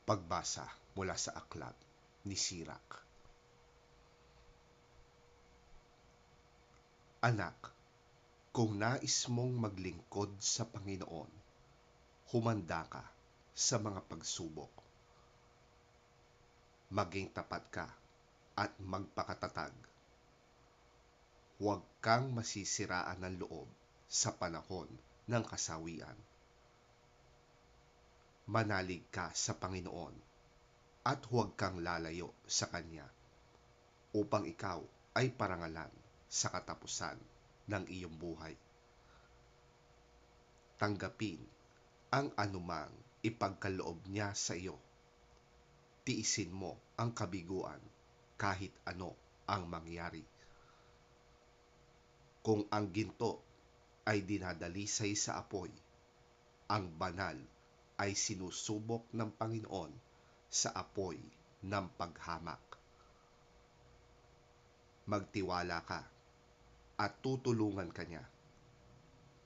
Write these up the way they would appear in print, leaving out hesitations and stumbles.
Pagbasa mula sa aklat ni Sirach. Anak, kung nais mong maglingkod sa Panginoon, humanda ka sa mga pagsubok. Maging tapat ka at magpakatatag. Huwag kang masisiraan ng loob sa panahon ng kasawian. Manalig ka sa Panginoon at huwag kang lalayo sa Kanya upang ikaw ay parangalan sa katapusan ng iyong buhay. Tanggapin ang anumang ipagkaloob niya sa iyo. Tiisin mo ang kabiguan kahit ano ang mangyari. Kung ang ginto ay dinadalisay sa apoy, ang banal ay sinusubok ng Panginoon sa apoy ng paghamak. Magtiwala ka at tutulungan ka niya.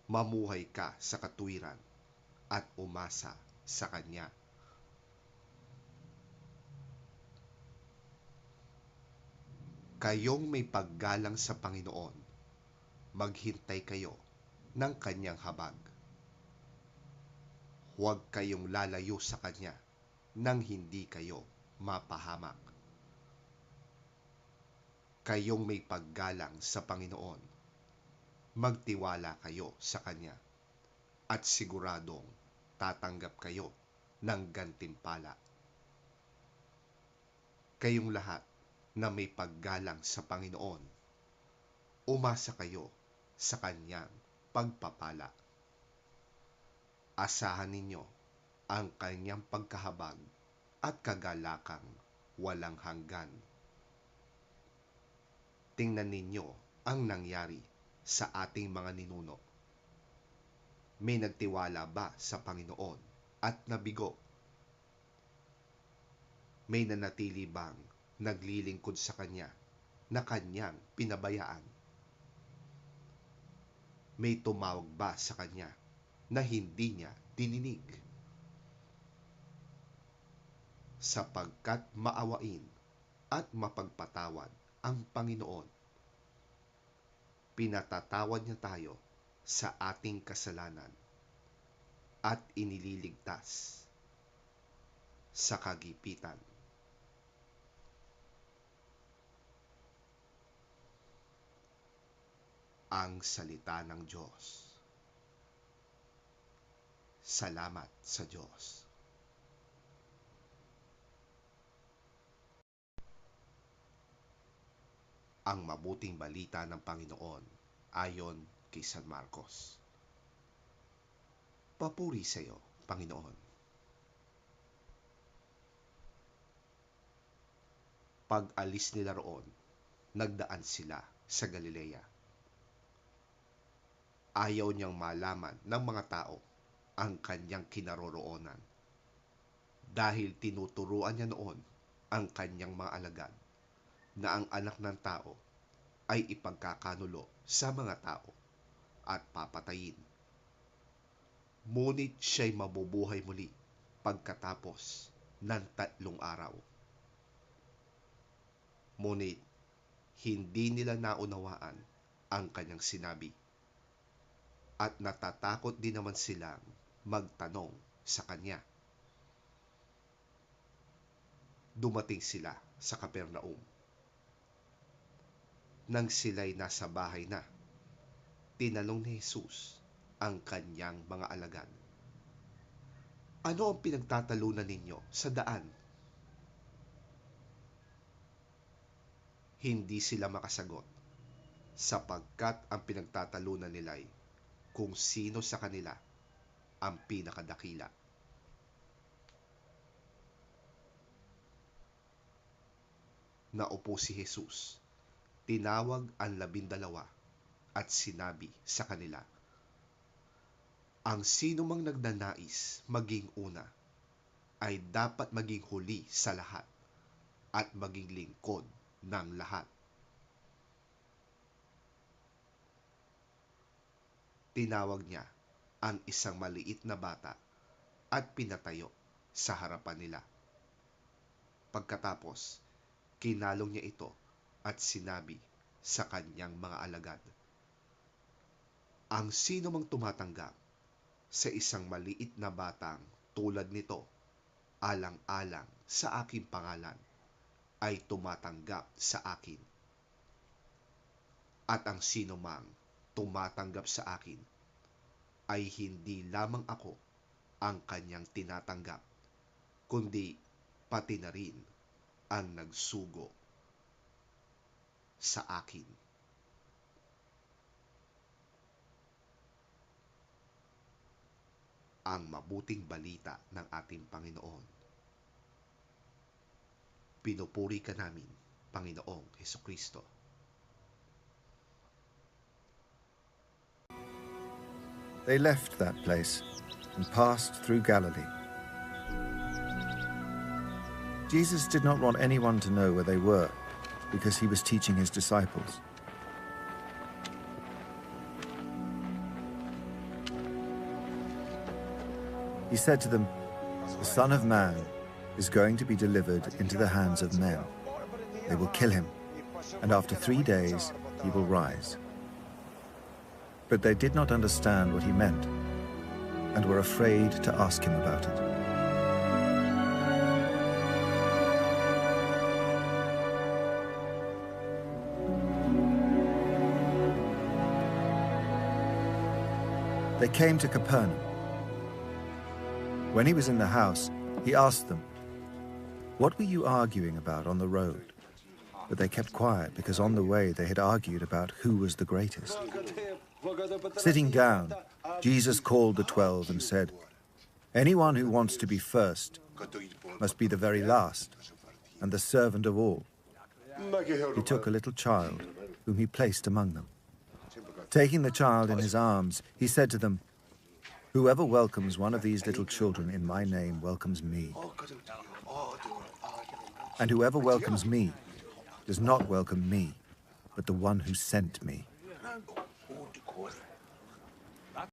Mamuhay ka sa katuwiran at umasa sa Kanya. Kayong may paggalang sa Panginoon, maghintay kayo ng Kanyang habag. Huwag kayong lalayo sa Kanya nang hindi kayo mapahamak. Kayong may paggalang sa Panginoon, magtiwala kayo sa Kanya at siguradong tatanggap kayo ng gantimpala. Kayong lahat na may paggalang sa Panginoon, umasa kayo sa Kanyang pagpapala. Asahan ninyo ang Kanyang pagkahabag at kagalakang walang hanggan. Tingnan ninyo ang nangyari sa ating mga ninuno. May nagtiwala ba sa Panginoon at nabigo? May nanatili bang naglilingkod sa Kanya na Kanyang pinabayaan? May tumawag ba sa Kanya na hindi Niya dininig? Sapagkat maawain at mapagpatawad ang Panginoon, pinatatawad Niya tayo sa ating kasalanan at inililigtas sa kagipitan. Ang salita ng Diyos. Salamat sa Diyos. Ang mabuting balita ng Panginoon ayon kay San Marcos. Papuri sa iyo, Panginoon. Pag-alis nila roon, nagdaan sila sa Galilea. Ayaw niyang malaman ng mga tao ang kanyang kinaroroonan dahil tinuturuan niya noon ang kanyang mga alagad na ang anak ng tao ay ipagkakanulo sa mga tao at papatayin. Ngunit siya'y mabubuhay muli pagkatapos ng 3 araw. Ngunit hindi nila naunawaan ang kanyang sinabi at natatakot din naman silang magtanong sa kanya. Dumating sila sa Capernaum. Nang sila'y nasa bahay na, tinanong ni Jesus ang kanyang mga alagad, "Ano ang pinagtatalunan ninyo sa daan?" Hindi sila makasagot, sapagkat ang pinagtatalunan nila'y kung sino sa kanila ang pinakadakila. Naupo si Jesus, tinawag ang 12 at sinabi sa kanila, "Ang sino mang nagnanais maging una ay dapat maging huli sa lahat at maging lingkod ng lahat." Tinawag niya ang isang maliit na bata at pinatayo sa harapan nila. Pagkatapos, kinalong niya ito at sinabi sa kanyang mga alagad, "Ang sino mang tumatanggap sa isang maliit na batang tulad nito, alang-alang sa aking pangalan, ay tumatanggap sa akin. At ang sino mang tumatanggap sa akin, ay hindi lamang ako ang kanyang tinatanggap, kundi pati na rin ang nagsugo sa akin." Ang mabuting balita ng ating Panginoon. Pinupuri ka namin, Panginoong Hesukristo. They left that place and passed through Galilee. Jesus did not want anyone to know where they were because he was teaching his disciples. He said to them, "The Son of Man is going to be delivered into the hands of men. They will kill him, and after 3 days he will rise." But they did not understand what he meant and were afraid to ask him about it. They came to Capernaum. When he was in the house, he asked them, "What were you arguing about on the road?" But they kept quiet because on the way they had argued about who was the greatest. Sitting down, Jesus called the 12 and said, "Anyone who wants to be first must be the very last and the servant of all." He took a little child, whom he placed among them. Taking the child in his arms, he said to them, "Whoever welcomes one of these little children in my name welcomes me. And whoever welcomes me does not welcome me, but the one who sent me."